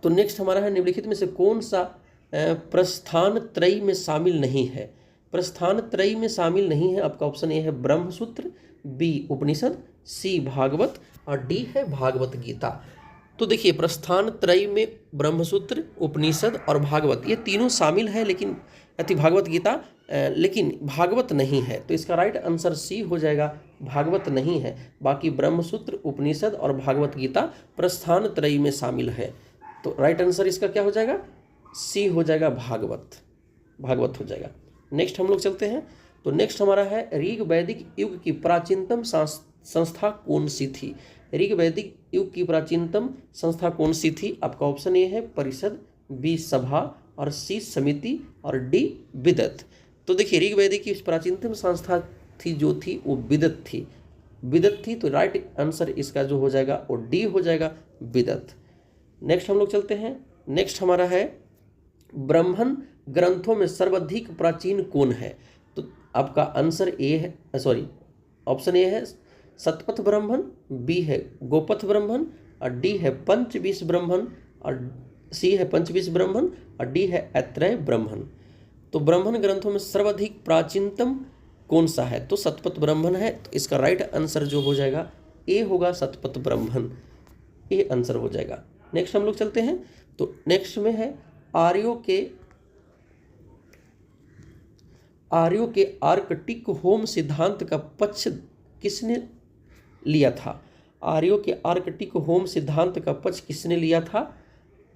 तो नेक्स्ट हमारा है निम्नलिखित में से कौन सा प्रस्थान त्रयी में शामिल नहीं है। प्रस्थान त्रयी में शामिल नहीं है, आपका ऑप्शन ए है ब्रह्मसूत्र, बी उपनिषद, सी भागवत और डी है भागवत गीता। तो देखिए प्रस्थान त्रयी में ब्रह्मसूत्र, उपनिषद और भागवत ये तीनों शामिल है, लेकिन भागवत गीता लेकिन भागवत नहीं है। तो इसका राइट आंसर सी हो जाएगा, भागवत नहीं है। बाकी ब्रह्मसूत्र, उपनिषद और भागवत गीता प्रस्थान त्रयी में शामिल है। तो राइट आंसर इसका क्या हो जाएगा, सी हो जाएगा, भागवत हो जाएगा। नेक्स्ट हम लोग चलते हैं। तो नेक्स्ट हमारा है ऋग वैदिक युग की प्राचीनतम संस्था कौन सी थी। ऋग वैदिक युग की प्राचीनतम संस्था कौन सी थी। आपका ऑप्शन ए है परिषद, बी सभा और सी समिति और डी विदत। तो देखिए ऋग वैदिक की प्राचीनतम संस्था थी जो थी वो विदत थी। तो राइट आंसर इसका जो हो जाएगा वो डी हो जाएगा, विदत। नेक्स्ट हम लोग चलते हैं। नेक्स्ट हमारा है ब्राह्मण ग्रंथों में सर्वाधिक प्राचीन कौन है। तो आपका आंसर ए है, सॉरी ऑप्शन ए है शतपथ ब्राह्मण, बी है गोपथ ब्राह्मण और डी है पंचविंश ब्राह्मण और सी है पंचविंश ब्राह्मण और डी है ऐत्रेय ब्राह्मण। तो ब्राह्मण ग्रंथों में सर्वाधिक प्राचीनतम कौन सा है, तो शतपथ ब्राह्मण है। तो इसका राइट आंसर जो हो जाएगा ए होगा, शतपथ ब्राह्मण, ए आंसर हो जाएगा। नेक्स्ट हम लोग चलते हैं। तो नेक्स्ट में है आर्यों के आर्कटिक होम सिद्धांत का पक्ष किसने लिया था। आर्यों के आर्कटिक होम सिद्धांत का पक्ष किसने लिया था।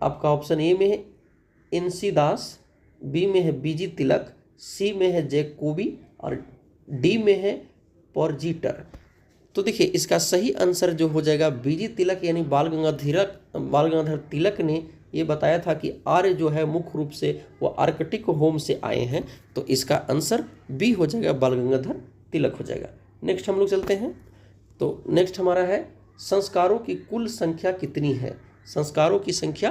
आपका ऑप्शन ए में है एनसी दास, बी में है बीजी तिलक, सी में है जैकोबी और डी में है पॉर्जीटर। तो देखिए इसका सही आंसर जो हो जाएगा बीजी तिलक यानी बाल गंगाधर तिलक ने ये बताया था कि आर्य जो है मुख्य रूप से वो आर्कटिक होम से आए हैं। तो इसका आंसर बी हो जाएगा, बाल गंगाधर तिलक हो जाएगा। नेक्स्ट हम लोग चलते हैं। तो नेक्स्ट हमारा है संस्कारों की कुल संख्या कितनी है। संस्कारों की संख्या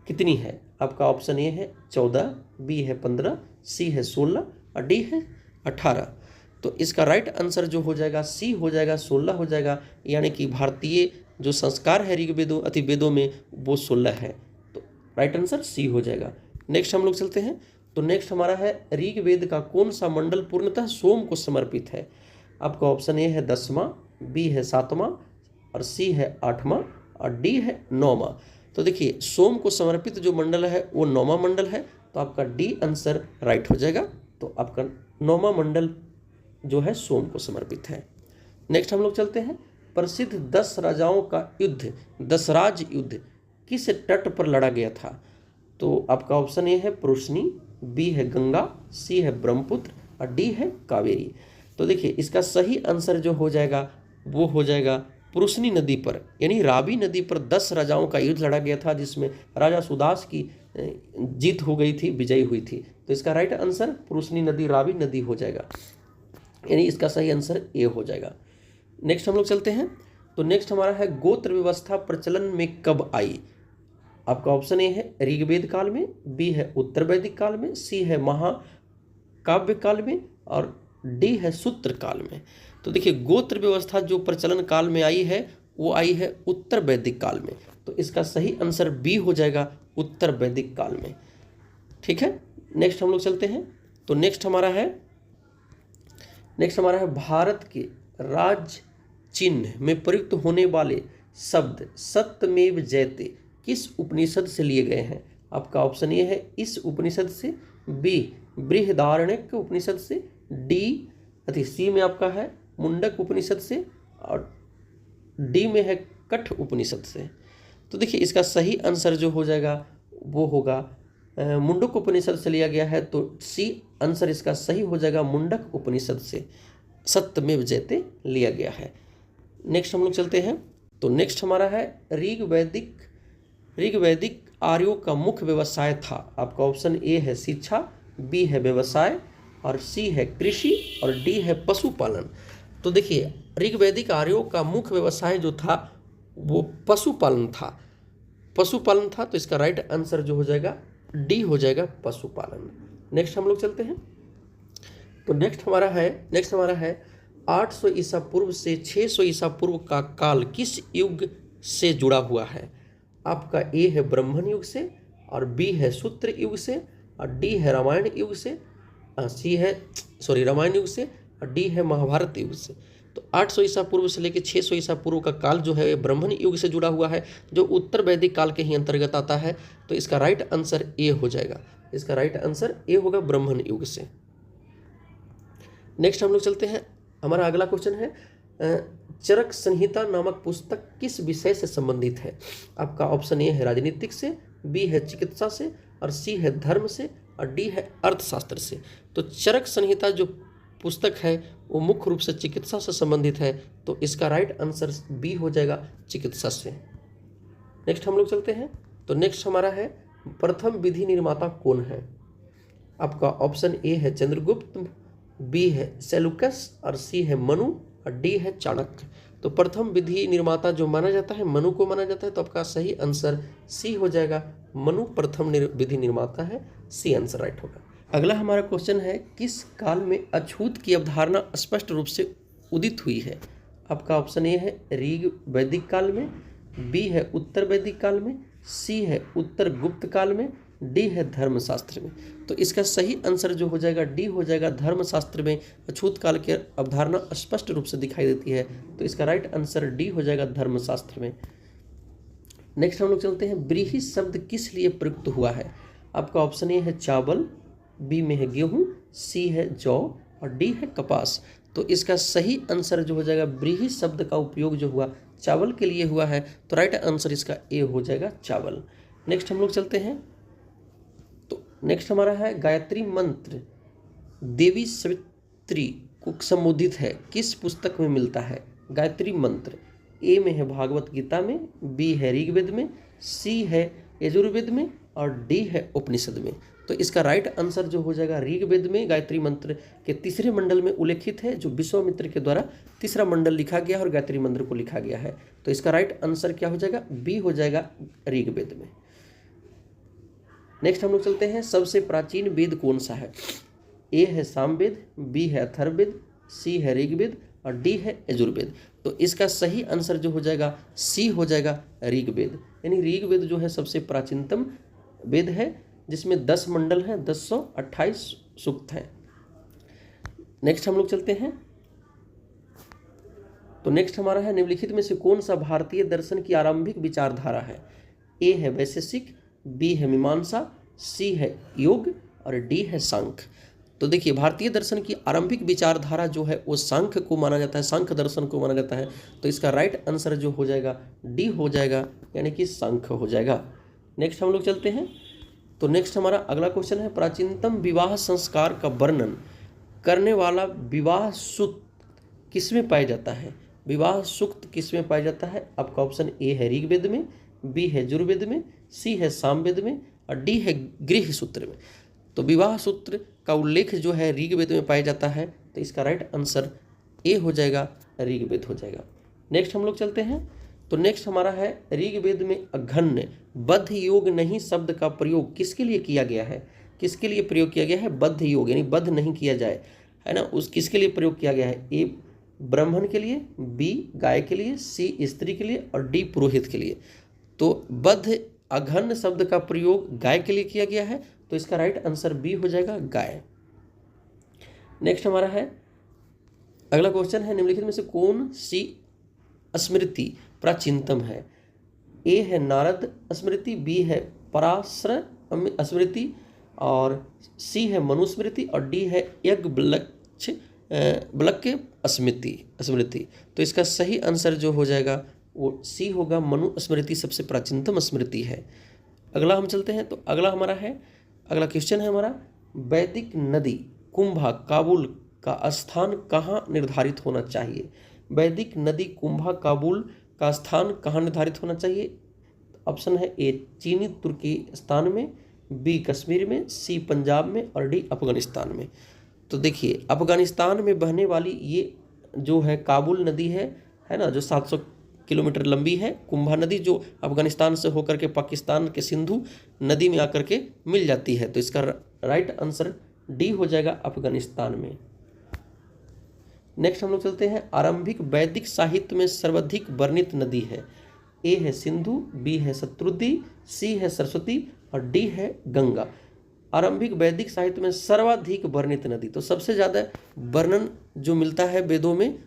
कितनी है। आपका ऑप्शन ए है 14, बी है 15, सी है 16 और डी है 18। तो इसका राइट आंसर जो हो जाएगा सी हो जाएगा, 16 हो जाएगा। यानी कि भारतीय जो संस्कार है ऋग्वेदों अतिवेदों में वो 16 है। तो राइट आंसर सी हो जाएगा। नेक्स्ट हम लोग चलते हैं। तो नेक्स्ट हमारा है ऋग्वेद का कौन सा मंडल पूर्णतः सोम को समर्पित है। आपका ऑप्शन ए है 10वां, बी है 7वां और सी है 8वां और डी है 9वां। तो देखिए सोम को समर्पित जो मंडल है वो 9वां मंडल है। तो आपका डी आंसर राइट हो जाएगा। तो आपका 9वां मंडल जो है सोम को समर्पित है। नेक्स्ट हम लोग चलते हैं। प्रसिद्ध 10 राजाओं का युद्ध, दशराज युद्ध किस तट पर लड़ा गया था। तो आपका ऑप्शन ए है पुरुषनी, बी है गंगा, सी है ब्रह्मपुत्र और डी है कावेरी। तो देखिए इसका सही आंसर जो हो जाएगा वो हो जाएगा पुरुषनी नदी पर, यानी रावी नदी पर 10 राजाओं का युद्ध लड़ा गया था, जिसमें राजा सुदास की जीत हो गई थी, विजयी हुई थी। तो इसका राइट आंसर पुरुषनी नदी, रावी नदी हो जाएगा, यानी इसका सही आंसर ए हो जाएगा। नेक्स्ट हम लोग चलते हैं। तो नेक्स्ट हमारा है गोत्र व्यवस्था प्रचलन में कब आई। आपका ऑप्शन ए है ऋग्वेद काल में, बी है उत्तर वैदिक काल में, सी है महाकाव्य काल में और डी है सूत्र काल में। तो देखिए गोत्र व्यवस्था जो प्रचलन काल में आई है वो आई है उत्तर वैदिक काल में। तो इसका सही आंसर बी हो जाएगा, उत्तर वैदिक काल में। ठीक है, नेक्स्ट हम लोग चलते हैं। तो नेक्स्ट हमारा है भारत के राज चिन्ह में प्रयुक्त होने वाले शब्द सत्यमेव जयते किस उपनिषद से लिए गए हैं। आपका ऑप्शन ए है इस उपनिषद से, बी बृहदारण्यक उपनिषद से, डी सी में आपका है मुंडक उपनिषद से और डी में है कठ उपनिषद से। तो देखिए इसका सही आंसर जो हो जाएगा वो होगा मुंडक उपनिषद से लिया गया है। तो सी आंसर इसका सही हो जाएगा, मुंडक उपनिषद से सत्यमेव जयते लिया गया है। नेक्स्ट हम लोग चलते हैं। तो नेक्स्ट हमारा है ऋग्वैदिक आर्यों का मुख्य व्यवसाय था। आपका ऑप्शन ए है शिक्षा, बी है व्यवसाय और सी है कृषि और डी है पशुपालन। तो देखिए ऋग्वैदिक आर्यों का मुख्य व्यवसाय जो था वो पशुपालन था। तो इसका राइट आंसर जो हो जाएगा डी हो जाएगा, पशुपालन। नेक्स्ट हम लोग चलते हैं। तो नेक्स्ट हमारा है 800 ईसा पूर्व से 600 ईसा पूर्व का काल किस युग से जुड़ा हुआ है। आपका ए है ब्राह्मण युग से, और बी है सूत्र युग से, और डी है रामायण युग से, रामायण युग से, और डी है महाभारत युग से। तो 800 ईसा पूर्व से लेकर 600 ईसा पूर्व का काल जो है ब्राह्मण युग से जुड़ा हुआ है, जो उत्तर वैदिक काल के ही अंतर्गत आता है। तो इसका राइट आंसर ए हो जाएगा, इसका राइट आंसर ए होगा ब्राह्मण युग से। नेक्स्ट हम लोग चलते हैं, हमारा अगला क्वेश्चन है चरक संहिता नामक पुस्तक किस विषय से संबंधित है? आपका ऑप्शन ए है राजनीतिक से, बी है चिकित्सा से, और सी है धर्म से, और डी है अर्थशास्त्र से। तो चरक संहिता जो पुस्तक है वो मुख्य रूप से चिकित्सा से संबंधित है, तो इसका राइट आंसर बी हो जाएगा, चिकित्सा से। नेक्स्ट हम लोग चलते हैं, तो नेक्स्ट हमारा है प्रथम विधि निर्माता कौन है? आपका ऑप्शन ए है चंद्रगुप्त, बी है सेलुकस, और सी है मनु, और डी है चाणक्य। तो प्रथम विधि निर्माता जो माना जाता है मनु को माना जाता है, तो आपका सही आंसर सी हो जाएगा, मनु प्रथम विधि निर्माता है, सी आंसर राइट होगा। अगला हमारा क्वेश्चन है किस काल में अछूत की अवधारणा स्पष्ट रूप से उदित हुई है? आपका ऑप्शन ए है ऋग वैदिक काल में, बी है उत्तर वैदिक काल में, सी है उत्तर गुप्त काल में, डी है धर्मशास्त्र में। तो इसका सही आंसर जो हो जाएगा डी हो जाएगा, धर्मशास्त्र में अछूत काल की अवधारणा स्पष्ट रूप से दिखाई देती है, तो इसका राइट आंसर डी हो जाएगा, धर्मशास्त्र में। नेक्स्ट हम लोग चलते हैं व्रीहि शब्द किस लिए प्रयुक्त हुआ है? आपका ऑप्शन ए है चावल, बी में है गेहूं, सी है जौ, और डी है कपास। तो इसका सही आंसर जो हो जाएगा व्रीहि शब्द का उपयोग जो हुआ चावल के लिए हुआ है, तो राइट आंसर इसका ए हो जाएगा, चावल। नेक्स्ट हम लोग चलते हैं, तो नेक्स्ट हमारा है गायत्री मंत्र देवी सवित्री को संबोधित है किस पुस्तक में मिलता है? गायत्री मंत्र ए में है भागवत गीता में, बी है ऋग्वेद में, सी है यजुर्वेद में, और डी है उपनिषद में। तो इसका राइट आंसर जो हो जाएगा ऋग्वेद में गायत्री मंत्र के तीसरे मंडल में उल्लेखित है, जो विश्वामित्र के द्वारा तीसरा मंडल लिखा गया है और गायत्री मंत्र को लिखा गया है। तो इसका राइट आंसर क्या हो जाएगा? बी हो जाएगा, ऋग्वेद में। नेक्स्ट हम लोग चलते हैं सबसे प्राचीन वेद कौन सा है? ए है सामवेद, बी है अथर्ववेद, सी है ऋग्वेद, और डी है यजुर्वेद। तो इसका सही आंसर जो हो जाएगा सी हो जाएगा, ऋग्वेद। यानी ऋग्वेद जो है सबसे प्राचीनतम वेद है, जिसमें 10 मंडल हैं, 1028 सूक्त हैं। नेक्स्ट हम लोग चलते हैं, तो नेक्स्ट हमारा है निम्नलिखित में से कौन सा भारतीय दर्शन की आरंभिक विचारधारा है? ए है वैशेषिक, बी है मीमांसा, सी है योग, और डी है सांख्य। तो देखिए भारतीय दर्शन की आरंभिक विचारधारा जो है वो सांख्य को माना जाता है, सांख्य दर्शन को माना जाता है। तो इसका राइट आंसर जो हो जाएगा डी हो जाएगा, यानी कि सांख्य हो जाएगा। नेक्स्ट हम लोग चलते हैं, तो नेक्स्ट हमारा अगला क्वेश्चन है प्राचीनतम विवाह संस्कार का वर्णन करने वाला विवाह सूक्त किसमें पाया जाता है? विवाह सूक्त किसमें पाया जाता है? आपका ऑप्शन ए है ऋग्वेद में, बी है यजुर्वेद में, सी है सामवेद में, और डी है गृह सूत्र में। तो विवाह सूत्र का उल्लेख जो है ऋग्वेद में पाया जाता है, तो इसका राइट आंसर ए हो जाएगा, ऋग्वेद हो जाएगा। नेक्स्ट हम लोग चलते हैं, तो नेक्स्ट हमारा है ऋग्वेद में अघन्य बद्ध योग नहीं शब्द का प्रयोग किसके लिए किया गया है? किसके लिए प्रयोग किया गया है? बद्ध योग, यानी बद्ध नहीं किया जाए, है ना, उस किसके लिए प्रयोग किया गया है? ए ब्राह्मण के लिए, बी गाय के लिए, सी स्त्री के लिए, और डी पुरोहित के लिए। तो बद्ध अघन्य शब्द का प्रयोग गाय के लिए किया गया है, तो इसका राइट आंसर बी हो जाएगा, गाय। नेक्स्ट हमारा है अगला क्वेश्चन है निम्नलिखित में से कौन सी स्मृति प्राचीनतम है? ए है नारद स्मृति, बी है पराशर स्मृति, और सी है मनुस्मृति, और डी है याज्ञवल्क्य स्मृति। तो इसका सही आंसर जो हो जाएगा वो सी होगा, मनुस्मृति सबसे प्राचीनतम स्मृति है। अगला हम चलते हैं, तो अगला हमारा है अगला क्वेश्चन है हमारा वैदिक नदी कुंभा काबुल का स्थान कहाँ निर्धारित होना चाहिए? वैदिक नदी कुंभा काबुल का स्थान कहाँ निर्धारित होना चाहिए? ऑप्शन है ए चीनी तुर्किस्तान में, बी कश्मीर में, सी पंजाब में, और डी अफगानिस्तान में। तो देखिए अफगानिस्तान में बहने वाली ये जो है काबुल नदी है ना, जो 700 किलोमीटर लंबी है। कुंभा नदी जो अफगानिस्तान से होकर के पाकिस्तान के सिंधु नदी में आकर के मिल जाती है, तो इसका राइट आंसर डी हो जाएगा, अफगानिस्तान में। नेक्स्ट हम लोग चलते हैं आरंभिक वैदिक साहित्य में सर्वाधिक वर्णित नदी है। ए है सिंधु, बी है शत्रुंधि, सी है सरस्वती और डी है गंगा। आरंभिक वैदिक साहित्य में सर्वाधिक वर्णित नदी, तो सबसे ज़्यादा वर्णन जो मिलता है वेदों में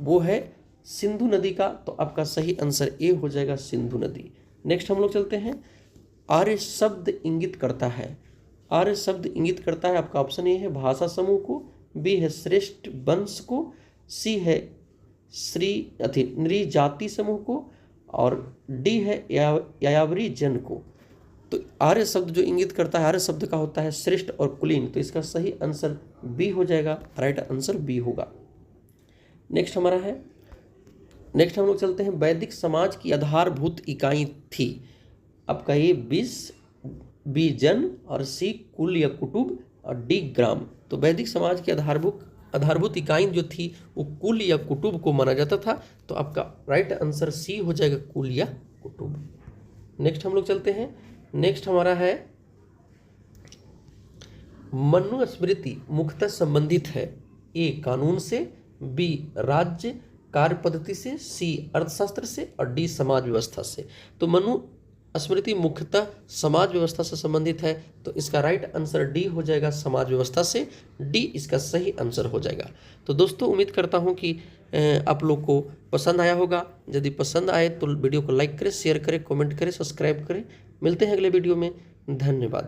वो है सिंधु नदी का, तो आपका सही आंसर ए हो जाएगा सिंधु नदी। नेक्स्ट हम लोग चलते हैं, आर्य शब्द इंगित करता है। आर्य शब्द इंगित करता है, आपका ऑप्शन ए है भाषा समूह को, बी है श्रेष्ठ वंश को, सी है नृ जाति समूह को और डी है यायावरी जन को। तो आर्य शब्द जो इंगित करता है, आर्य शब्द का होता है श्रेष्ठ और कुलीन, तो इसका सही आंसर बी हो जाएगा, राइट आंसर बी होगा। नेक्स्ट हमारा है, नेक्स्ट हम लोग चलते हैं, वैदिक समाज की आधारभूत इकाई थी। आपका ये 20 बी जन और सी कुल या कुटुंब और डी ग्राम। तो वैदिक समाज की आधारभूत इकाई जो थी वो कुल या कुटुंब को माना जाता था, तो आपका राइट आंसर सी हो जाएगा कुल या कुटुंब। नेक्स्ट हम लोग चलते हैं, नेक्स्ट हमारा है मनुस्मृति मुख्यतः संबंधित है ए कानून से, बी राज्य कार्य पद्धति से, सी अर्थशास्त्र से और डी समाज व्यवस्था से। तो मनुस्मृति मुख्यतः समाज व्यवस्था से संबंधित है, तो इसका राइट आंसर डी हो जाएगा समाज व्यवस्था से, डी इसका सही आंसर हो जाएगा। तो दोस्तों उम्मीद करता हूं कि आप लोग को पसंद आया होगा। यदि पसंद आए तो वीडियो को लाइक करें, शेयर करें, कमेंट करें, सब्सक्राइब करें। मिलते हैं अगले वीडियो में, धन्यवाद।